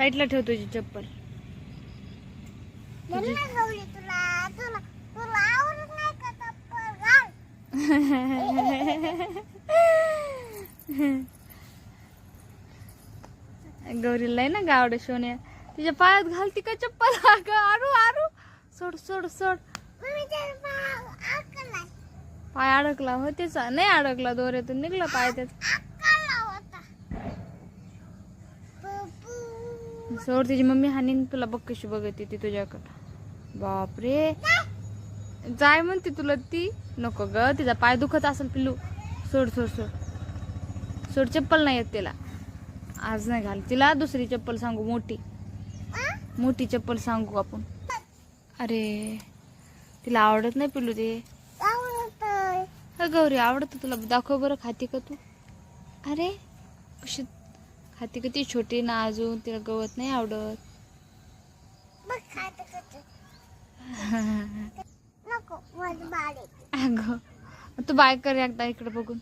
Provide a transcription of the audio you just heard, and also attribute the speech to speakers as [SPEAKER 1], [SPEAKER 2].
[SPEAKER 1] साईडला ठेव तुझी चप्पल. गौरीला ना गावडे सोन्या तिच्या पायात घालती का चप्पल. आरू आरू सोड सोड सोड. पाय अडकला हो त्याचा. नाही अडकला, दोऱ्यातून निघला पाय त्याचा. सोड. तिची मम्मी हानीन तुला. बघ कशी बघते ती तुझ्याकडं. बापरे जाय म्हणते तुला ती. नको ग, तिचा पाय दुखत असेल पिल्लू. सोड सोड सोड सोड. चप्पल नाही येत तिला आज. नाही घाल तिला. दुसरी चप्पल सांगू, मोठी मोठी चप्पल सांगू आपण. अरे तिला आवडत नाही पिल्लू ते. गौरी आवडत तुला. दाखव बरं, खाते का तू. अरे कशी खाते का ती. छोटी ना अजून, तिला गवत नाही आवडत. अगं तू बाय कर एकदा इकडे बघून.